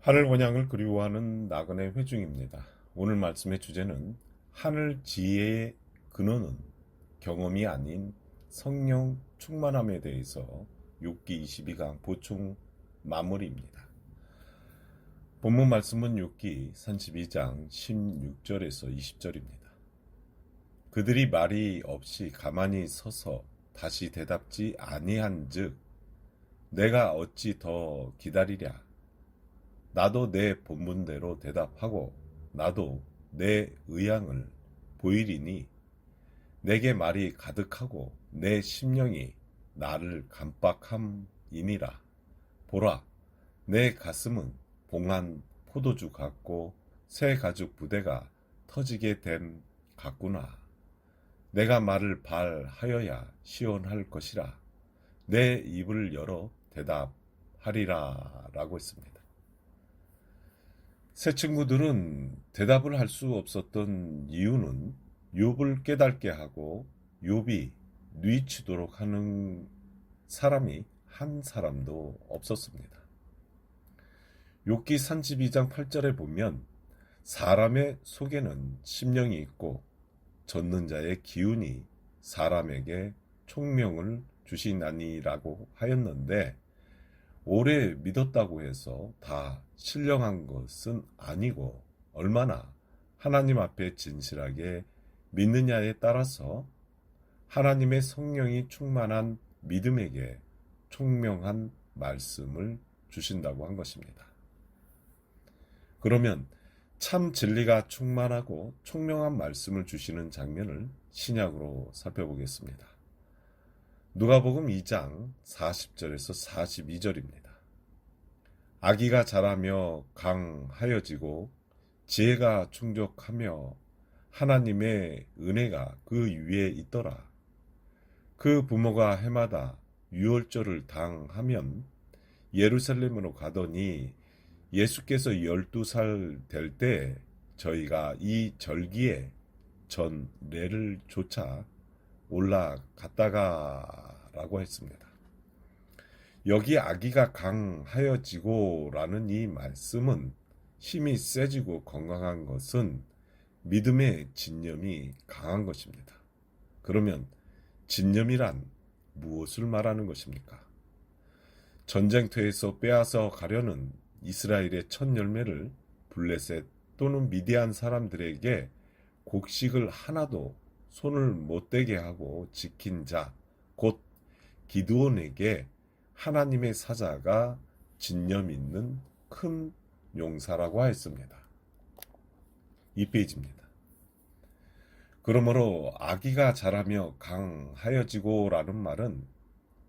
하늘 원양을 그리워하는 나그네 회중입니다. 오늘 말씀의 주제는 하늘 지혜의 근원은 경험이 아닌 성령 충만함에 대해서 욥기 22강 보충 마무리입니다. 본문 말씀은 욥기 32장 16절에서 20절입니다. 그들이 말이 없이 가만히 서서 다시 대답지 아니한즉 내가 어찌 더 기다리랴. 나도 내 본분대로 대답하고 나도 내 의향을 보이리니 내게 말이 가득하고 내 심령이 나를 감박함이니라. 보라, 내 가슴은 봉한 포도주 같고 새 가죽 부대가 터지게 됨 같구나. 내가 말을 발하여야 시원할 것이라. 내 입을 열어 대답하리라 라고 했습니다. 새 친구들은 대답을 할 수 없었던 이유는 욥을 깨닫게 하고 욥이 뉘치도록 하는 사람이 한 사람도 없었습니다. 욥기 32장 8절에 보면 사람의 속에는 심령이 있고 젖는 자의 기운이 사람에게 총명을 주시나니라고 하였는데 오래 믿었다고 해서 다 신령한 것은 아니고 얼마나 하나님 앞에 진실하게 믿느냐에 따라서 하나님의 성령이 충만한 믿음에게 총명한 말씀을 주신다고 한 것입니다. 그러면 참 진리가 충만하고 총명한 말씀을 주시는 장면을 신약으로 살펴보겠습니다. 누가복음 2장 40절에서 42절입니다. 아기가 자라며 강하여지고 지혜가 충족하며 하나님의 은혜가 그 위에 있더라. 그 부모가 해마다 유월절을 당하면 예루살렘으로 가더니 예수께서 12살 될 때 저희가 이 절기에 전례를 쫓아 올라갔다가라고 했습니다. 여기 아기가 강하여지고 라는 이 말씀은 힘이 세지고 건강한 것은 믿음의 진념이 강한 것입니다. 그러면 진념이란 무엇을 말하는 것입니까? 전쟁터에서 빼앗아 가려는 이스라엘의 첫 열매를 블레셋 또는 미디안 사람들에게 곡식을 하나도 손을 못 대게 하고 지킨 자, 곧 기드온에게 하나님의 사자가 진념 있는 큰 용사라고 하였습니다. 2페이지입니다. 그러므로 아기가 자라며 강하여지고 라는 말은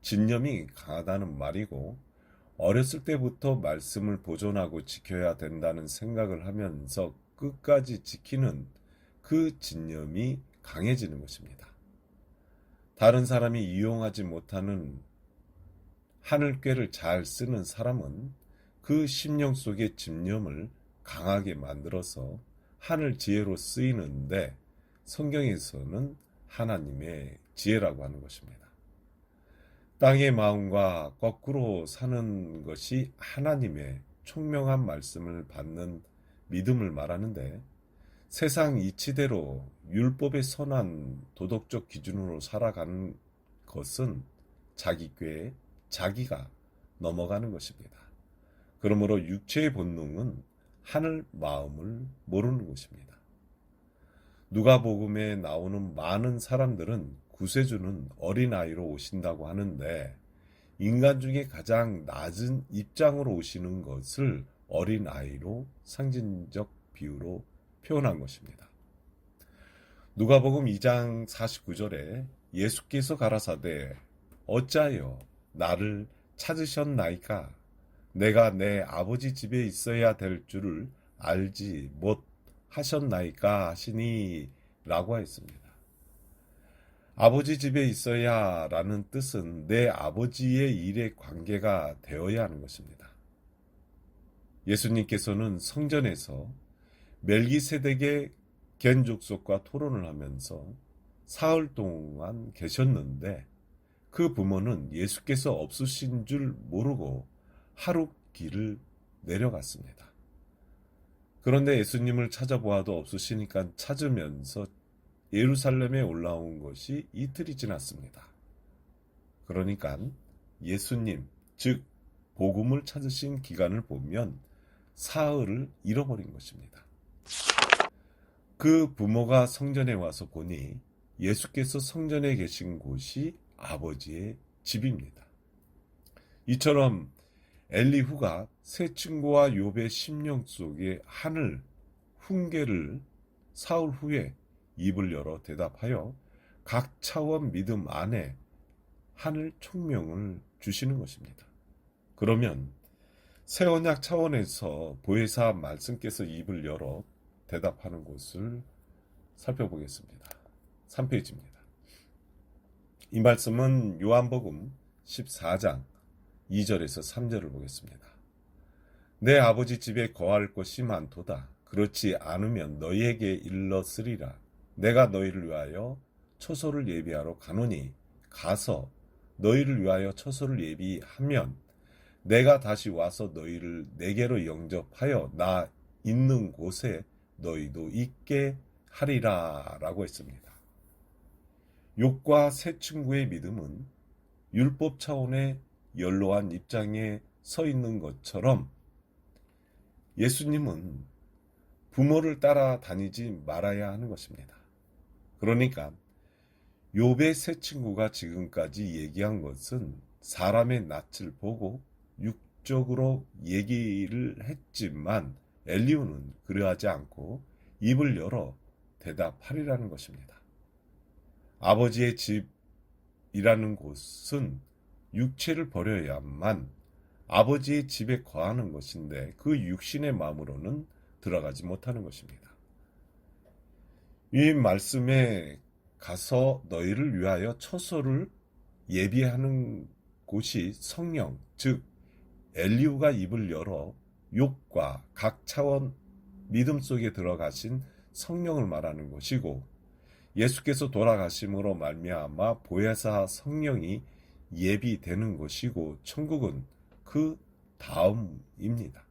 진념이 강하다는 말이고 어렸을 때부터 말씀을 보존하고 지켜야 된다는 생각을 하면서 끝까지 지키는 그 진념이 강해지는 것입니다. 다른 사람이 이용하지 못하는 하늘꾀를 잘 쓰는 사람은 그 심령 속의 집념을 강하게 만들어서 하늘 지혜로 쓰이는데 성경에서는 하나님의 지혜라고 하는 것입니다. 땅의 마음과 거꾸로 사는 것이 하나님의 총명한 말씀을 받는 믿음을 말하는데 세상 이치대로 율법의 선한 도덕적 기준으로 살아가는 것은 자기 꾀에 자기가 넘어가는 것입니다. 그러므로 육체의 본능은 하늘 마음을 모르는 것입니다. 누가복음에 나오는 많은 사람들은 구세주는 어린아이로 오신다고 하는데 인간 중에 가장 낮은 입장으로 오시는 것을 어린아이로 상징적 비유로 표현한 것입니다. 누가복음 2장 49절에 예수께서 가라사대 어찌하여 나를 찾으셨나이까? 내가 내 아버지 집에 있어야 될 줄을 알지 못하셨나이까 하시니 라고 했습니다. 아버지 집에 있어야 라는 뜻은 내 아버지의 일에 관계가 되어야 하는 것입니다. 예수님께서는 성전에서 멜기세덱의 겐족속과 토론을 하면서 사흘 동안 계셨는데 그 부모는 예수께서 없으신 줄 모르고 하루 길을 내려갔습니다. 그런데 예수님을 찾아보아도 없으시니까 찾으면서 예루살렘에 올라온 것이 이틀이 지났습니다. 그러니까 예수님, 즉 복음을 찾으신 기간을 보면 사흘을 잃어버린 것입니다. 그 부모가 성전에 와서 보니 예수께서 성전에 계신 곳이 아버지의 집입니다. 이처럼 엘리후가 세 친구와 욥의 심령 속에 하늘 훈계를 사흘 후에 입을 열어 대답하여 각 차원 믿음 안에 하늘 총명을 주시는 것입니다. 그러면 새 언약 차원에서 보혜사 말씀께서 입을 열어 대답하는 곳을 살펴보겠습니다. 3페이지입니다. 이 말씀은 요한복음 14장 2절에서 3절을 보겠습니다. 내 아버지 집에 거할 것이 많도다. 그렇지 않으면 너희에게 일렀으리라. 내가 너희를 위하여 처소를 예비하러 가노니 가서 너희를 위하여 처소를 예비하면 내가 다시 와서 너희를 내게로 영접하여 나 있는 곳에 너희도 있게 하리라 라고 했습니다. 욥과 세 친구의 믿음은 율법 차원의 연로한 입장에 서 있는 것처럼 예수님은 부모를 따라다니지 말아야 하는 것입니다. 그러니까 욥의 세 친구가 지금까지 얘기한 것은 사람의 낯을 보고 육적으로 얘기를 했지만 엘리후는 그러하지 않고 입을 열어 대답하리라는 것입니다. 아버지의 집이라는 곳은 육체를 버려야만 아버지의 집에 거하는 것인데 그 육신의 마음으로는 들어가지 못하는 것입니다. 이 말씀에 가서 너희를 위하여 처소를 예비하는 곳이 성령, 즉 엘리후가 입을 열어 욥과 각 차원 믿음 속에 들어가신 성령을 말하는 것이고 예수께서 돌아가심으로 말미암아 보혜사 성령이 예비되는 것이고 천국은 그 다음입니다.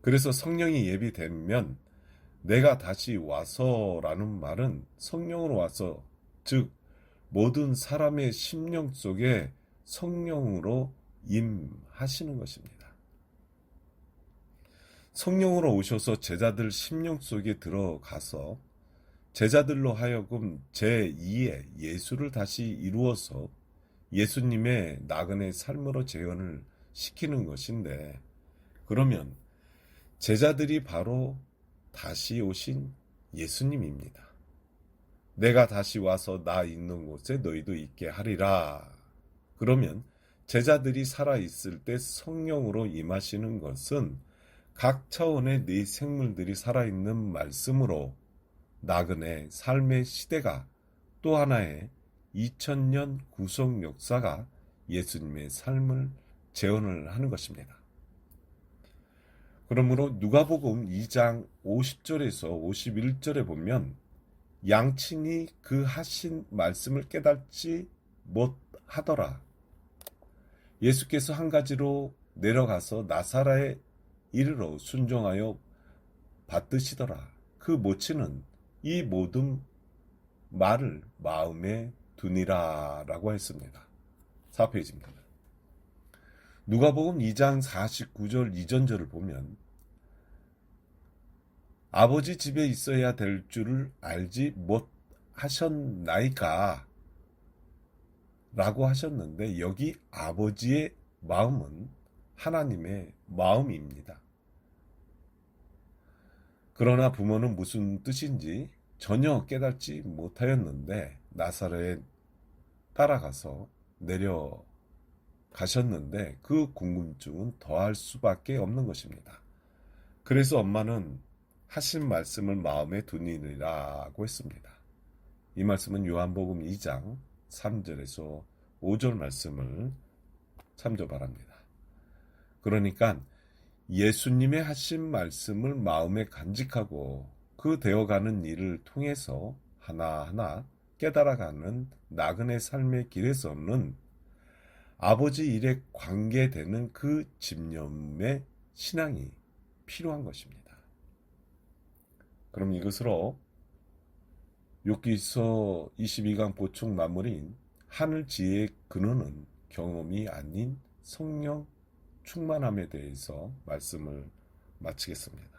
그래서 성령이 예비되면 내가 다시 와서라는 말은 성령으로 와서, 즉 모든 사람의 심령 속에 성령으로 임하시는 것입니다. 성령으로 오셔서 제자들 심령 속에 들어가서 제자들로 하여금 제2의 예수를 다시 이루어서 예수님의 나그네 삶으로 재현을 시키는 것인데, 그러면 제자들이 바로 다시 오신 예수님입니다. 내가 다시 와서 나 있는 곳에 너희도 있게 하리라. 그러면 제자들이 살아있을 때 성령으로 임하시는 것은 각 차원의 네 생물들이 살아있는 말씀으로 나그네 삶의 시대가 또 하나의 2000년 구속 역사가 예수님의 삶을 재현을 하는 것입니다. 그러므로 누가복음 2장 50절에서 51절에 보면 양친이 그 하신 말씀을 깨닫지 못하더라. 예수께서 한 가지로 내려가서 나사렛에 이르러 순종하여 받드시더라. 그 모친은 이 모든 말을 마음에 두니라 라고 했습니다. 4페이지입니다. 누가복음 2장 49절 이전절을 보면 아버지 집에 있어야 될 줄을 알지 못하셨나이까 라고 하셨는데 여기 아버지의 마음은 하나님의 마음입니다. 그러나 부모는 무슨 뜻인지 전혀 깨닫지 못하였는데 나사렛에 따라가서 내려가셨는데 그 궁금증은 더할 수밖에 없는 것입니다. 그래서 엄마는 하신 말씀을 마음에 두니라고 했습니다. 이 말씀은 요한복음 2장 3절에서 5절 말씀을 참조 바랍니다. 그러니까 예수님의 하신 말씀을 마음에 간직하고 그 되어가는 일을 통해서 하나하나 깨달아가는 나그네 삶의 길에서는 아버지 일에 관계되는 그 집념의 신앙이 필요한 것입니다. 그럼 이것으로 욥기서 22강 보충 마무리인 하늘 지혜의 근원은 경험이 아닌 성령 충만함에 대해서 말씀을 마치겠습니다.